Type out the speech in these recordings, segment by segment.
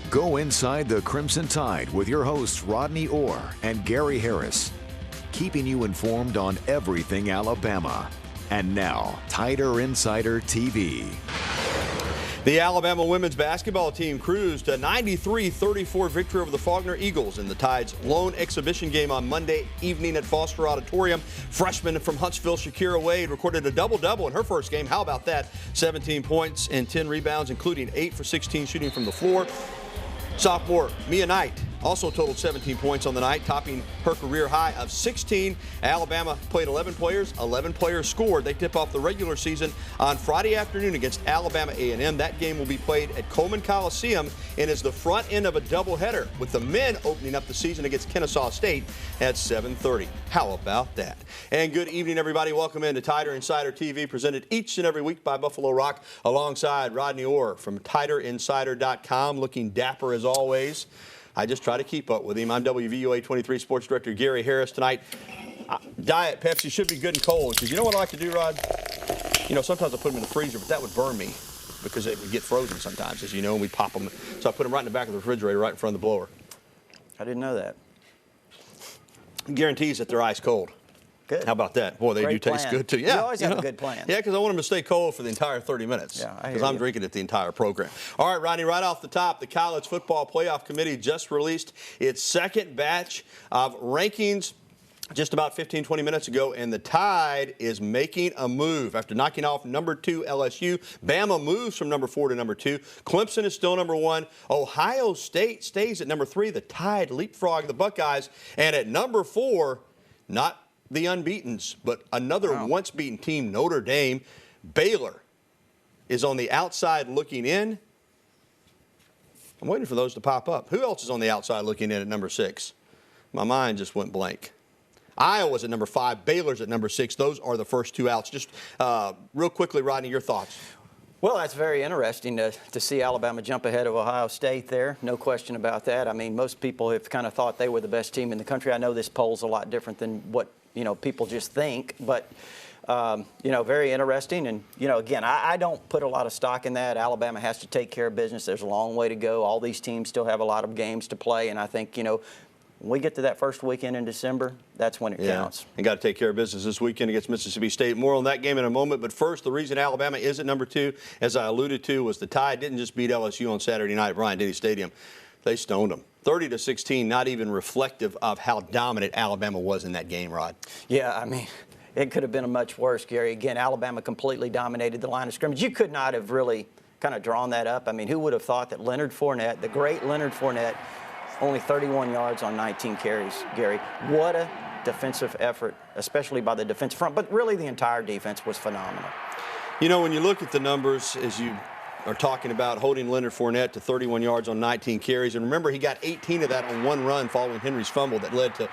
Go inside the Crimson Tide with your hosts Rodney Orr and Gary Harris, keeping you informed on everything Alabama. And now, Tider Insider TV. The Alabama women's basketball team cruised a 93-34 victory over the Faulkner Eagles in the Tide's lone exhibition game on Monday evening at Foster Auditorium. Freshman from Huntsville, Shakira Wade, recorded a double-double in her first game. How about that? 17 points and 10 rebounds, including 8 for 16 shooting from the floor. Sophomore Mia Knight also totaled 17 points on the night, topping her career high of 16. Alabama played 11 players. 11 players scored. They tip off the regular season on Friday afternoon against Alabama A&M. That game will be played at Coleman Coliseum and is the front end of a doubleheader, with the men opening up the season against Kennesaw State at 7:30. How about that? And good evening, everybody. Welcome into Tider Insider TV, presented each and every week by Buffalo Rock, alongside Rodney Orr from TiderInsider.com, looking dapper as always. I just try to keep up with him. I'm WVUA 23 Sports Director Gary Harris. Tonight, Diet Pepsi should be good and cold. Because you know what I like to do, Rod? You know, sometimes I put them in the freezer, but that would burn me because they would get frozen sometimes, as you know, and we pop them. So I put them right in the back of the refrigerator, right in front of the blower. I didn't know that. Guarantees that they're ice cold. Good. How about that? Boy, they Great do taste plan. good, too. Yeah, you always have a good plan. Yeah, because I want them to stay cold for the entire 30 minutes. Yeah, I hear because I'm you. drinking it the entire program. All right, Rodney, right off the top, the College Football Playoff Committee just released its second batch of rankings just about 15-20 minutes ago, and the Tide is making a move. After knocking off number 2 LSU, Bama moves from number 4 to number 2. Clemson is still number 1. Ohio State stays at number 3. The Tide leapfrog the Buckeyes. And at number 4, not the unbeatens, but another once beaten team, Notre Dame. Baylor is on the outside looking in. I'm waiting for those to pop up. Who else is on the outside looking in at number 6? My mind just went blank. Iowa's at number 5. Baylor's at number 6. Those are the first 2 outs. Just real quickly, Rodney, your thoughts. Well, that's very interesting to see Alabama jump ahead of Ohio State there. No question about that. I mean, most people have kind of thought they were the best team in the country. I know this poll's a lot different than what, you know, people just think, but, you know, very interesting. And, you know, again, I don't put a lot of stock in that. Alabama has to take care of business. There's a long way to go. All these teams still have a lot of games to play, and I think, you know, when we get to that first weekend in December, that's when it counts. And got to take care of business this weekend against Mississippi State. More on that game in a moment. But first, the reason Alabama is at number 2, as I alluded to, was the Tide didn't just beat LSU on Saturday night at Bryant-Denny Stadium. They stoned them. 30-16, not even reflective of how dominant Alabama was in that game, Rod. Yeah, I mean, it could have been much worse, Gary. Again, Alabama completely dominated the line of scrimmage. You could not have really kind of drawn that up. I mean, who would have thought that Leonard Fournette, the great Leonard Fournette, only 31 yards on 19 carries, Gary. What a defensive effort, especially by the defensive front. But really, the entire defense was phenomenal. You know, when you look at the numbers, as you are talking about holding Leonard Fournette to 31 yards on 19 carries, and remember, he got 18 of that on one run following Henry's fumble that led to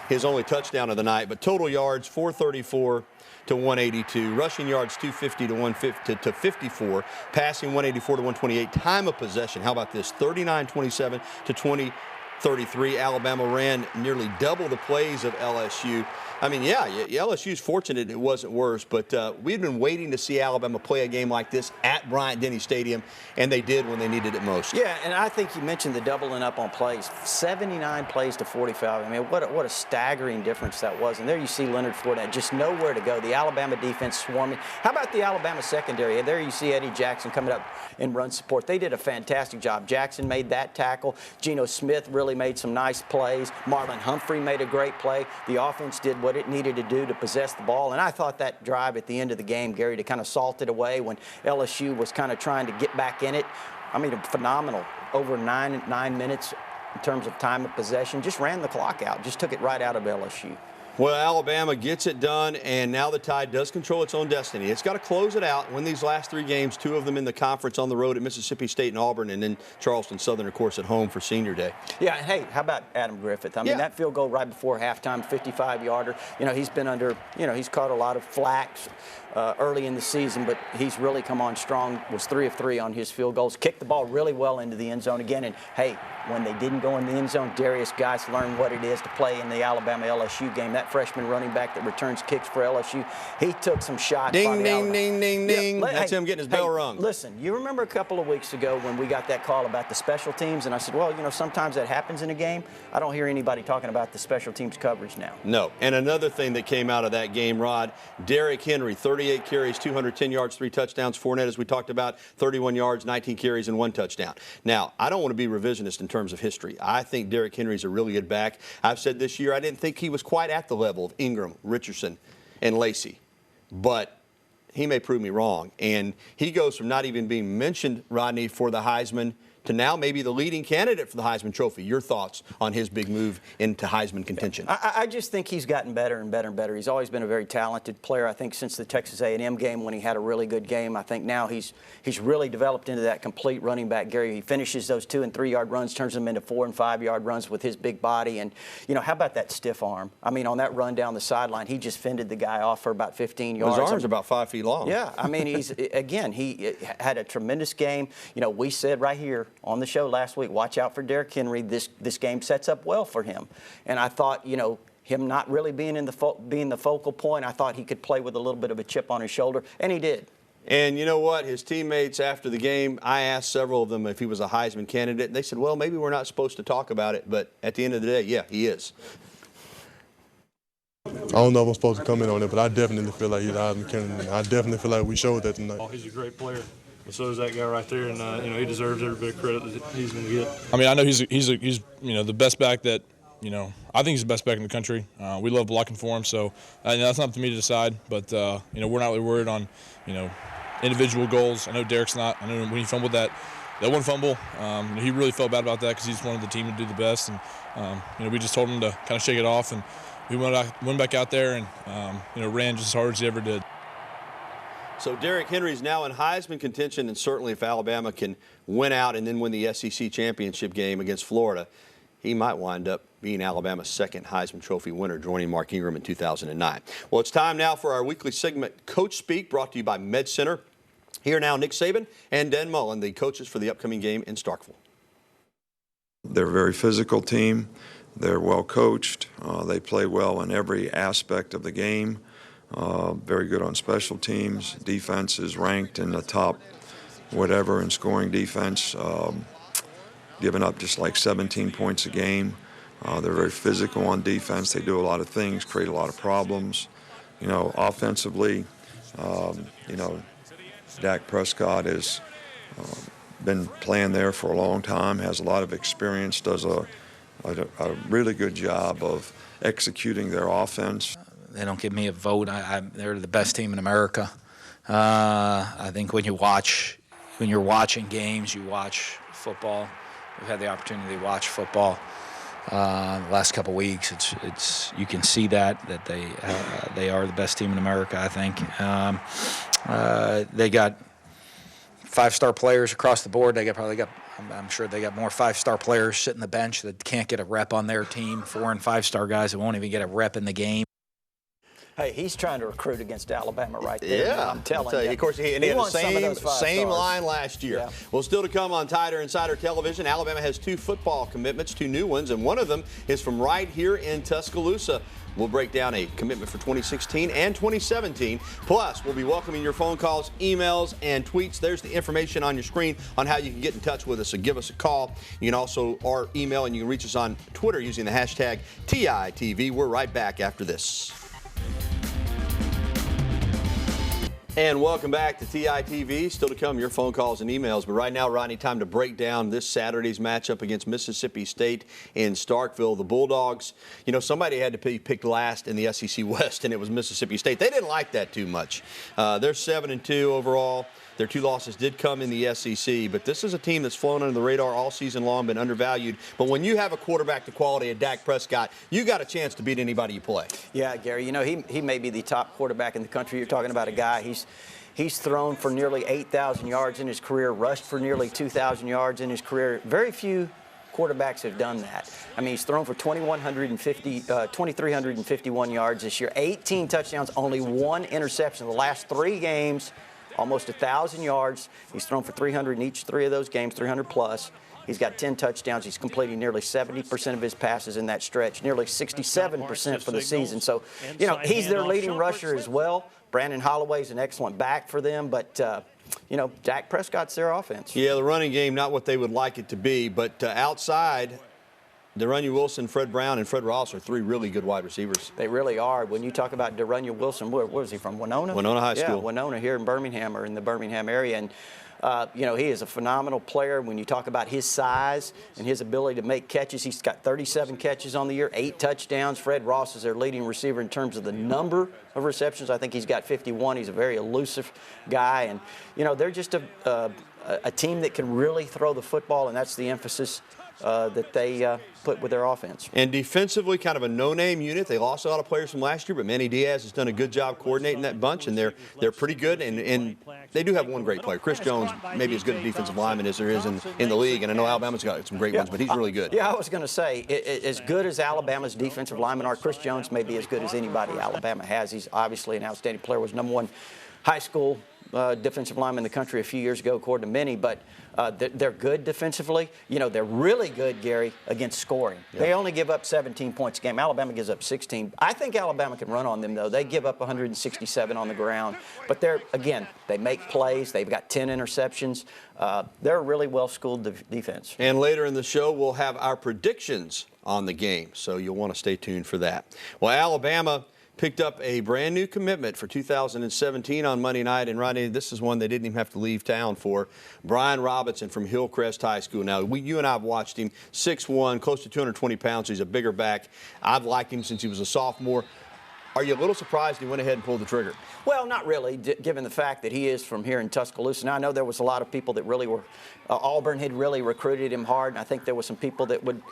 his only touchdown of the night. But total yards, 434 to 182. Rushing yards, 250 to 54. Passing, 184 to 128. Time of possession, how about this? 39-27 to 20-33. Alabama ran nearly double the plays of LSU. I mean, yeah, LSU's fortunate it wasn't worse, but we've been waiting to see Alabama play a game like this at Bryant-Denny Stadium, and they did when they needed it most. Yeah, and I think you mentioned the doubling up on plays. 79 plays to 45. I mean, what a staggering difference that was. And there you see Leonard Fournette, just nowhere to go. The Alabama defense swarming. How about the Alabama secondary? There you see Eddie Jackson coming up in run support. They did a fantastic job. Jackson made that tackle. Geno Smith really made some nice plays. Marlon Humphrey made a great play. The offense did what it needed to do to possess the ball. And I thought that drive at the end of the game, Gary, to kind of salt it away when LSU was kind of trying to get back in it. I mean, phenomenal. Over nine minutes in terms of time of possession. Just ran the clock out. Just took it right out of LSU. Well, Alabama gets it done, and now the Tide does control its own destiny. It's got to close it out, win these last 3 games, 2 of them in the conference on the road at Mississippi State and Auburn, and then Charleston Southern, of course, at home for Senior Day. Yeah, and hey, how about Adam Griffith? I mean, that field goal right before halftime, 55-yarder. You know, he's been under, you know, he's caught a lot of flack early in the season, but he's really come on strong, was 3 of 3 on his field goals, kicked the ball really well into the end zone again, and hey, when they didn't go in the end zone, Darius Geis learned what it is to play in the Alabama-LSU game. that freshman running back that returns kicks for LSU. He took some shots. Ding, ding, ding, ding, ding. That's him getting his bell rung. Listen, you remember a couple of weeks ago when we got that call about the special teams, and I said, well, you know, sometimes that happens in a game. I don't hear anybody talking about the special teams coverage now. No. And another thing that came out of that game, Rod, Derrick Henry, 38 carries, 210 yards, 3 touchdowns. Fournette, as we talked about, 31 yards, 19 carries, and 1 touchdown. Now, I don't want to be revisionist in terms of history. I think Derrick Henry's a really good back. I've said this year I didn't think he was quite at the level of Ingram, Richardson, and Lacey. But he may prove me wrong. And he goes from not even being mentioned, Rodney, for the Heisman to now maybe the leading candidate for the Heisman Trophy. Your thoughts on his big move into Heisman contention? I just think he's gotten better and better and better. He's always been a very talented player. I think since the Texas A&M game when he had a really good game, I think now he's really developed into that complete running back. Gary, he finishes those 2- and 3-yard runs, turns them into 4- and 5-yard runs with his big body. And, you know, how about that stiff arm? I mean, on that run down the sideline, he just fended the guy off for about 15 yards. His arm's about 5 feet long. Yeah, I mean, he had a tremendous game. You know, we said right here on the show last week, watch out for Derrick Henry. This game sets up well for him. And I thought, you know, him not really being the focal point, I thought he could play with a little bit of a chip on his shoulder, and he did. And you know what? His teammates after the game, I asked several of them if he was a Heisman candidate, and they said, well, maybe we're not supposed to talk about it, but at the end of the day, yeah, he is. I don't know if I'm supposed to comment on it, but I definitely feel like he's a Heisman candidate. I definitely feel like we showed that tonight. Oh, he's a great player. And so is that guy right there, and you know, he deserves every bit of credit that he's going to get. I mean, I know he's you know, the best back that, you know, I think he's the best back in the country. We love blocking for him, so you know, that's not up to me to decide. But you know, we're not really worried on, you know, individual goals. I know Derrick's not. I know when he fumbled that one fumble, he really felt bad about that because he just wanted the team to do the best. And you know, we just told him to kind of shake it off, and we went back out there and you know, ran just as hard as he ever did. So Derrick Henry is now in Heisman contention, and certainly if Alabama can win out and then win the SEC championship game against Florida, he might wind up being Alabama's second Heisman Trophy winner, joining Mark Ingram in 2009. Well, it's time now for our weekly segment, Coach Speak, brought to you by Med Center. Here now, Nick Saban and Dan Mullen, the coaches for the upcoming game in Starkville. They're a very physical team. They're well coached. They play well in every aspect of the game. Very good on special teams. Defense is ranked in the top whatever in scoring defense, giving up just like 17 points a game. They're very physical on defense. They do a lot of things, create a lot of problems. You know, offensively, you know, Dak Prescott has been playing there for a long time, has a lot of experience, does a really good job of executing their offense. They don't give me a vote. They're the best team in America. I think when you're watching games, you watch football. We've had the opportunity to watch football the last couple of weeks. You can see that they are the best team in America. I think they got 5-star players across the board. I'm sure they got more 5-star players sitting the bench that can't get a rep on their team. 4- and 5-star guys that won't even get a rep in the game. Hey, he's trying to recruit against Alabama right there. Yeah, I'm telling you. Of course, he had the same line last year. Yeah. Well, still to come on Tider Insider Television, Alabama has 2 football commitments, 2 new ones, and one of them is from right here in Tuscaloosa. We'll break down a commitment for 2016 and 2017. Plus, we'll be welcoming your phone calls, emails, and tweets. There's the information on your screen on how you can get in touch with us. So give us a call. You can also our email, and you can reach us on Twitter using the hashtag TITV. We're right back after this. And welcome back to TITV. Still to come, your phone calls and emails. But right now, Rodney, time to break down this Saturday's matchup against Mississippi State in Starkville. The Bulldogs, you know, somebody had to be picked last in the SEC West, and it was Mississippi State. They didn't like that too much. They're 7-2 overall. Their 2 losses did come in the SEC, but this is a team that's flown under the radar all season long, been undervalued. But when you have a quarterback the quality of Dak Prescott, you got a chance to beat anybody you play. Yeah, Gary, you know, he may be the top quarterback in the country. You're talking about a guy, he's thrown for nearly 8,000 yards in his career, rushed for nearly 2,000 yards in his career. Very few quarterbacks have done that. I mean, he's thrown for 2,351 yards this year, 18 touchdowns, only 1 interception. The last 3 games, almost 1,000 yards. He's thrown for 300 in each 3 of those games, 300 plus. He's got 10 touchdowns. He's completing nearly 70% of his passes in that stretch, nearly 67% for the season. So, you know, he's their leading rusher as well. Brandon Holloway's an excellent back for them, but you know, Dak Prescott's their offense. Yeah, the running game, not what they would like it to be, but outside, Derrick Wilson, Fred Brown, and Fred Ross are three really good wide receivers. They really are. When you talk about Derrick Wilson, where is he from? Winona? Winona High School. Yeah, Winona here in Birmingham, or in the Birmingham area. And you know, he is a phenomenal player. When you talk about his size and his ability to make catches, he's got 37 catches on the year, 8 touchdowns. Fred Ross is their leading receiver in terms of the number of receptions. I think he's got 51. He's a very elusive guy. And, you know, they're just a team that can really throw the football, and that's the emphasis that they put with their offense. And defensively, kind of a no-name unit. They lost a lot of players from last year, but Manny Diaz has done a good job coordinating that bunch, and they're pretty good. And they do have one great player. Chris Jones, maybe as good a defensive lineman as there is in the league. And I know Alabama's got some great ones, but he's really good. Yeah, I was going to say, as good as Alabama's defensive linemen are, Chris Jones may be as good as anybody Alabama has. He's obviously an outstanding player. Was #1 high school defensive lineman in the country a few years ago, according to many, but they're good defensively. You know, they're really good, Gary, against scoring. Yeah. They only give up 17 points a game. Alabama gives up 16. I think Alabama can run on them, though. They give up 167 on the ground. But again, they make plays. They've got 10 interceptions. They're a really well-schooled defense. And later in the show, we'll have our predictions on the game, so you'll want to stay tuned for that. Well, Alabama picked up a brand new commitment for 2017 on Monday night. And Rodney, this is one they didn't even have to leave town for. Brian Robinson from Hillcrest High School. Now, you and I have watched him, 6'1", close to 220 pounds. He's a bigger back. I've liked him since he was a sophomore. Are you a little surprised he went ahead and pulled the trigger? Well, not really, given the fact that he is from here in Tuscaloosa. Now, I know there was a lot of people that really were, Auburn had really recruited him hard, and I think there were some people that would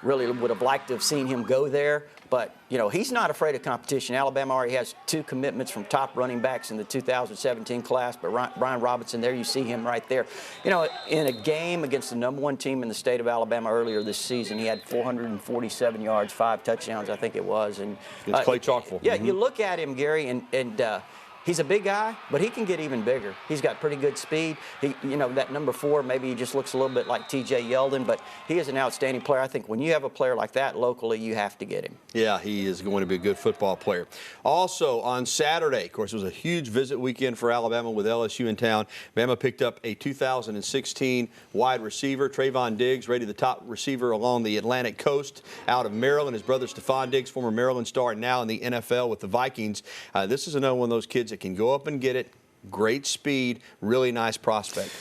have liked to have seen him go there. But, you know, he's not afraid of competition. Alabama already has 2 commitments from top running backs in the 2017 class. But Brian Robinson, there you see him right there. You know, in a game against the #1 team in the state of Alabama earlier this season, he had 447 yards, 5 touchdowns, I think it was. And it's Clay Chalkful. Yeah, you look at him, Gary, and he's a big guy, but he can get even bigger. He's got pretty good speed. You know, that #4, maybe he just looks a little bit like T.J. Yeldon, but he is an outstanding player. I think when you have a player like that locally, you have to get him. Yeah, he is going to be a good football player. Also, on Saturday, of course, it was a huge visit weekend for Alabama with LSU in town. Bama picked up a 2016 wide receiver, Trayvon Diggs, rated the top receiver along the Atlantic coast out of Maryland. His brother, Stephon Diggs, former Maryland star, now in the NFL with the Vikings. This is another one of those kids that can go up and get it. Great speed, really nice prospect.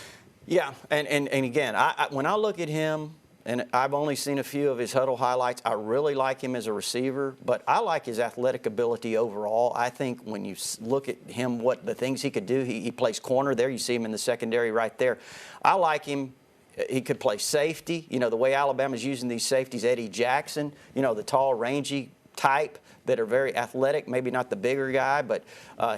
Yeah, and again, when I look at him, and I've only seen a few of his huddle highlights, I really like him as a receiver, but I like his athletic ability overall. I think when you look at him, what the things he could do, he plays corner there. You see him in the secondary right there. I like him. He could play safety. You know, the way Alabama's using these safeties, Eddie Jackson, you know, the tall, rangy type that are very athletic, maybe not the bigger guy, but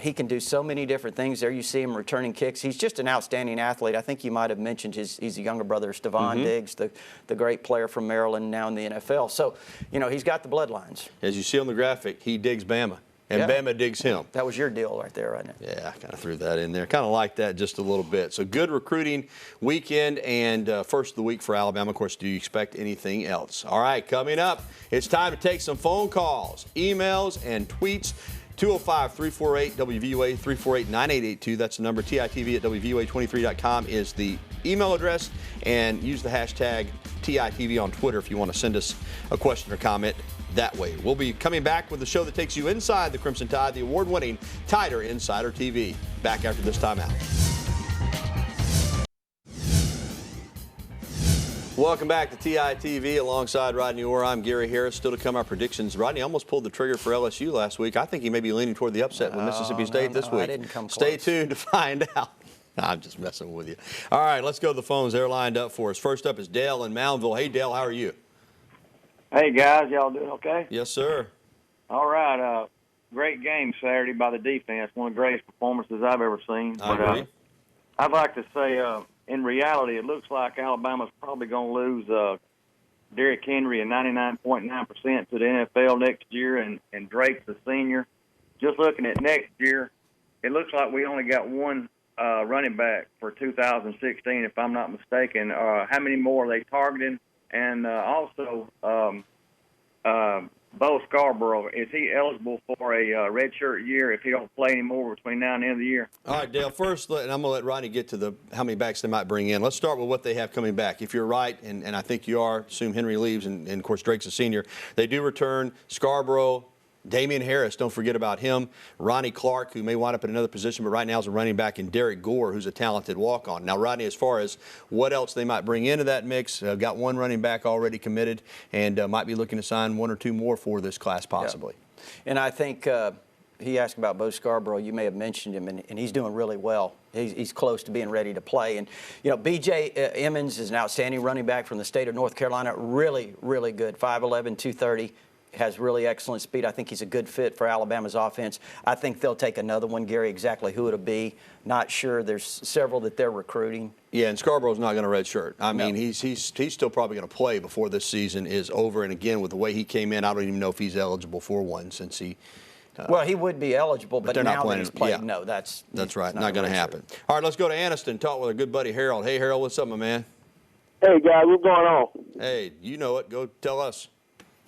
he can do so many different things. There you see him returning kicks. He's just an outstanding athlete. I think you might have mentioned he's a younger brother, Stephon Diggs, the great player from Maryland, now in the NFL. So, you know, he's got the bloodlines. As you see on the graphic, he digs Bama. And yeah. Bama digs him. That was your deal right there, wasn't it? Yeah, I kind of threw that in there. Kind of like that just a little bit. So good recruiting weekend and first of the week for Alabama. Of course, do you expect anything else? All right, coming up, it's time to take some phone calls, emails, and tweets. 205-348-WVUA, 348-9882. That's the number. TITV at WVUA23.com is the email address. And use the hashtag TITV on Twitter if you want to send us a question or comment that way. We'll be coming back with the show that takes you inside the Crimson Tide, the award-winning Tider Insider TV. Back after this timeout. Welcome back to TITV alongside Rodney Orr. I'm Gary Harris. Still to come, our predictions. Rodney almost pulled the trigger for LSU last week. I think he may be leaning toward the upset with Mississippi State this week. I didn't come close. Stay tuned to find out. I'm just messing with you. All right, let's go to the phones. They're lined up for us. First up is Dale in Moundville. Hey, Dale, how are you? Hey, guys. Y'all doing okay? Yes, sir. All right. Great game Saturday by the defense. One of the greatest performances I've ever seen. I agree. I'd like to say, in reality, it looks like Alabama's probably going to lose Derrick Henry at 99.9% to the NFL next year, and Drake's a senior. Just looking at next year, it looks like we only got one running back for 2016, if I'm not mistaken. How many more are they targeting? And also, Bo Scarborough, is he eligible for a redshirt year if he don't play anymore between now and the end of the year? All right, Dale, first, and I'm going to let Rodney get to how many backs they might bring in. Let's start with what they have coming back. If you're right, and I think you are, assume Henry leaves, and of course Drake's a senior, they do return Scarborough, Damian Harris, don't forget about him. Ronnie Clark, who may wind up in another position, but right now is a running back, and Derrick Gore, who's a talented walk-on. Now, Rodney, as far as what else they might bring into that mix, got one running back already committed and might be looking to sign one or two more for this class possibly. Yeah. And I think he asked about Bo Scarborough. You may have mentioned him, and he's doing really well. He's close to being ready to play. And, you know, B.J. Emmons is an outstanding running back from the state of North Carolina. Really, really good. 5'11", 230. Has really excellent speed. I think he's a good fit for Alabama's offense. I think they'll take another one, Gary. Exactly who it'll be, not sure. There's several that they're recruiting. Yeah, and Scarborough's not going to redshirt. I mean, he's still probably going to play before this season is over. And again, with the way he came in, I don't even know if he's eligible for one since he. Well, he would be eligible, but they're now not playing. that he's played, Yeah. no, that's right. Not going to happen. All right, let's go to Anniston. Talk with our good buddy Harold. Hey, Harold, what's up, my man? Hey, guys, what's going on? Hey, you know it. Go tell us.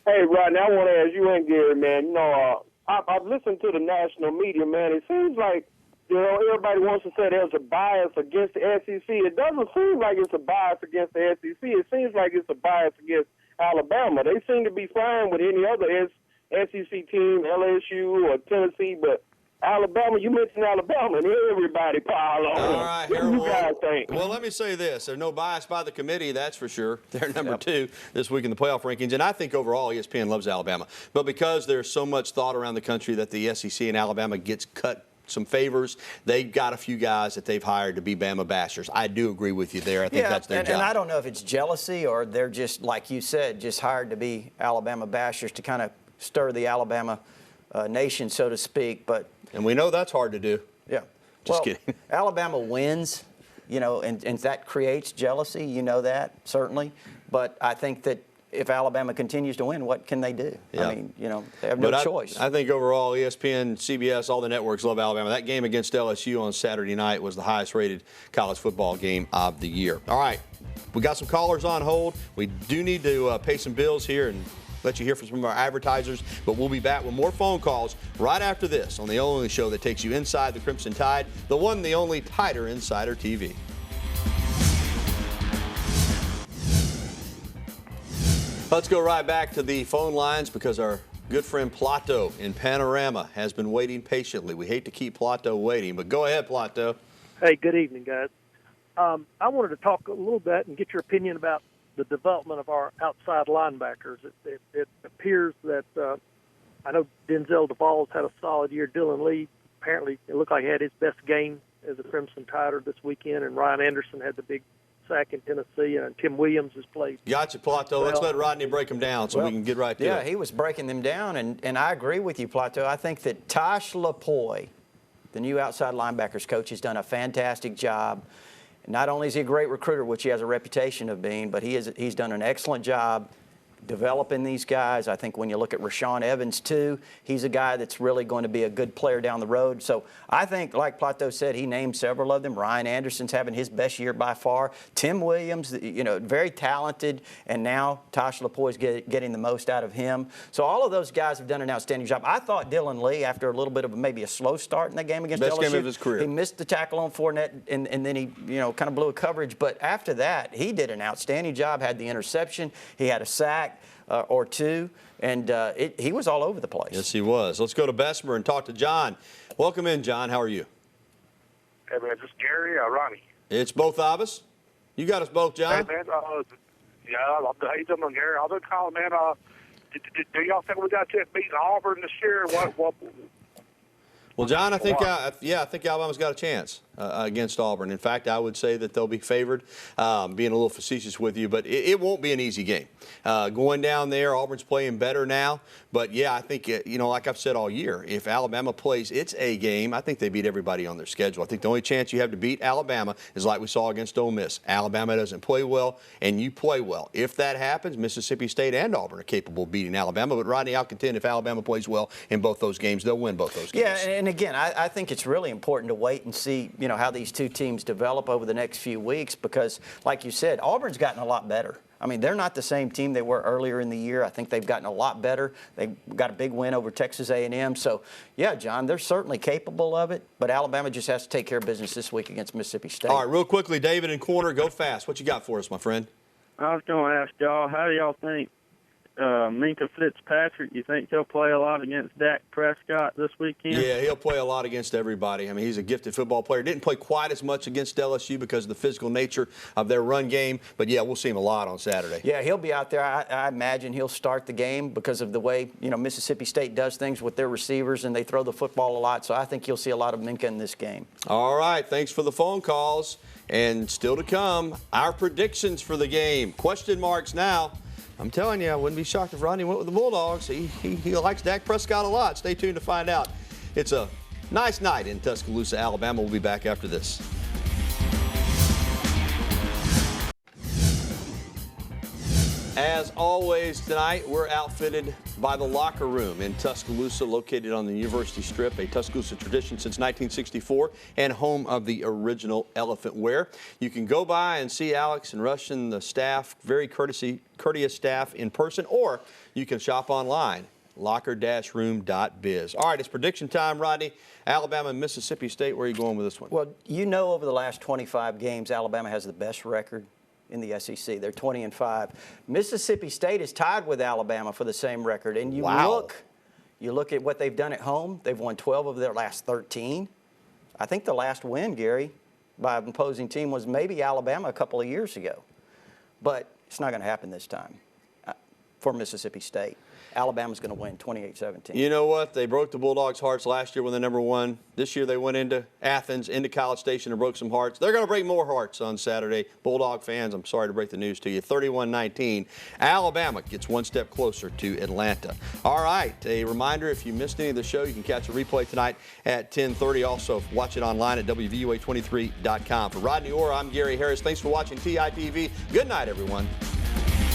Hey, Rodney, I want to ask you and Gary, man. You know, I've listened to the national media, man. It seems like, you know, everybody wants to say there's a bias against the SEC. It doesn't seem like it's a bias against the SEC. It seems like it's a bias against Alabama. They seem to be fine with any other SEC team, LSU or Tennessee, but Alabama, you mentioned Alabama, and everybody pile on. All right, what do you guys think? Well, let me say this. There's no bias by the committee, that's for sure. They're number 2 this week in the playoff rankings, and I think overall ESPN loves Alabama. But because there's so much thought around the country that the SEC and Alabama gets cut some favors, they've got a few guys that they've hired to be Bama bashers. I do agree with you there. I think that's their job. And I don't know if it's jealousy or they're just, like you said, just hired to be Alabama bashers to kind of stir the Alabama nation, so to speak. And we know that's hard to do. Yeah. Just kidding. Alabama wins, you know, and that creates jealousy. You know that, certainly. But I think that if Alabama continues to win, what can they do? Yeah. I mean, you know, they have no choice. I think overall, ESPN, CBS, all the networks love Alabama. That game against LSU on Saturday night was the highest-rated college football game of the year. All right, we got some callers on hold. We do need to pay some bills here and let you hear from some of our advertisers, but we'll be back with more phone calls right after this on the only show that takes you inside the Crimson Tide, the one, the only Tider Insider TV. Let's go right back to the phone lines because our good friend Plato in Panorama has been waiting patiently. We hate to keep Plato waiting, but go ahead, Plato. Hey, good evening, guys. I wanted to talk a little bit and get your opinion about the development of our outside linebackers. It appears that I know Denzel Duval's had a solid year. Dylan Lee, apparently, it looked like he had his best game as a Crimson Tider this weekend, and Ryan Anderson had the big sack in Tennessee, and Tim Williams has played. Gotcha, Plato. Let's let Rodney break them down so we can get right to it. Yeah, he was breaking them down, and I agree with you, Plato. I think that Tosh LaPoy, the new outside linebackers coach, has done a fantastic job. Not only is he a great recruiter, which he has a reputation of being, but he's done an excellent job developing these guys. I think when you look at Rashawn Evans, too, he's a guy that's really going to be a good player down the road. So I think, like Plato said, he named several of them. Ryan Anderson's having his best year by far. Tim Williams, you know, very talented, and now Tosh LaPoy's getting the most out of him. So all of those guys have done an outstanding job. I thought Dylan Lee, after a little bit of maybe a slow start in that game against LSU, best game of his career. He missed the tackle on Fournette, and then he, you know, kind of blew a coverage. But after that, he did an outstanding job, had the interception, he had a sack or two, and he was all over the place. Yes, he was. Let's go to Bessemer and talk to John. Welcome in, John. How are you? Hey, man, just Gary or Ronnie? It's both of us. You got us both, John. Hey, man, yeah, how you doing, Gary? I've been calling, man. Do y'all think we got to beat Auburn this year? What? Well, John, I think Alabama's got a chance against Auburn. In fact, I would say that they'll be favored, being a little facetious with you, but it won't be an easy game. Going down there, Auburn's playing better now. But, yeah, I think, you know, like I've said all year, if Alabama plays its A game, I think they beat everybody on their schedule. I think the only chance you have to beat Alabama is like we saw against Ole Miss. Alabama doesn't play well, and you play well. If that happens, Mississippi State and Auburn are capable of beating Alabama. But, Rodney, I'll contend if Alabama plays well in both those games, they'll win both those games. Yeah, and And again, I think it's really important to wait and see, how these two teams develop over the next few weeks because, like you said, Auburn's gotten a lot better. I mean, they're not the same team they were earlier in the year. I think they've gotten a lot better. They got a big win over Texas A&M. So, yeah, John, they're certainly capable of it, but Alabama just has to take care of business this week against Mississippi State. All right, real quickly, David in corner, go fast. What you got for us, my friend? I was going to ask y'all, how do y'all think Minka Fitzpatrick, you think he'll play a lot against Dak Prescott this weekend? Yeah, he'll play a lot against everybody. I mean, he's a gifted football player. Didn't play quite as much against LSU because of the physical nature of their run game. But, yeah, we'll see him a lot on Saturday. Yeah, he'll be out there. I imagine he'll start the game because of the way, Mississippi State does things with their receivers, and they throw the football a lot. So I think you'll see a lot of Minka in this game. All right, thanks for the phone calls. And still to come, our predictions for the game. Question marks now. I'm telling you, I wouldn't be shocked if Rodney went with the Bulldogs. He likes Dak Prescott a lot. Stay tuned to find out. It's a nice night in Tuscaloosa, Alabama. We'll be back after this. As always tonight, we're outfitted by the Locker Room in Tuscaloosa, located on the University Strip, a Tuscaloosa tradition since 1964 and home of the original elephant wear. You can go by and see Alex and Rush and the staff, very courteous staff in person, or you can shop online, locker-room.biz. All right, it's prediction time, Rodney. Alabama and Mississippi State, where are you going with this one? Well, over the last 25 games, Alabama has the best record in the SEC. They're 20-5. Mississippi State is tied with Alabama for the same record. And you look at what they've done at home. They've won 12 of their last 13. I think the last win, Gary, by an opposing team was maybe Alabama a couple of years ago. But it's not going to happen this time for Mississippi State. Alabama's going to win 28-17. You know what? They broke the Bulldogs' hearts last year when they're number one. This year they went into Athens, into College Station, and broke some hearts. They're going to break more hearts on Saturday. Bulldog fans, I'm sorry to break the news to you. 31-19. Alabama gets one step closer to Atlanta. All right. A reminder, if you missed any of the show, you can catch a replay tonight at 10:30. Also, watch it online at WVUA23.com. For Rodney Orr, I'm Gary Harris. Thanks for watching TITV. Good night, everyone.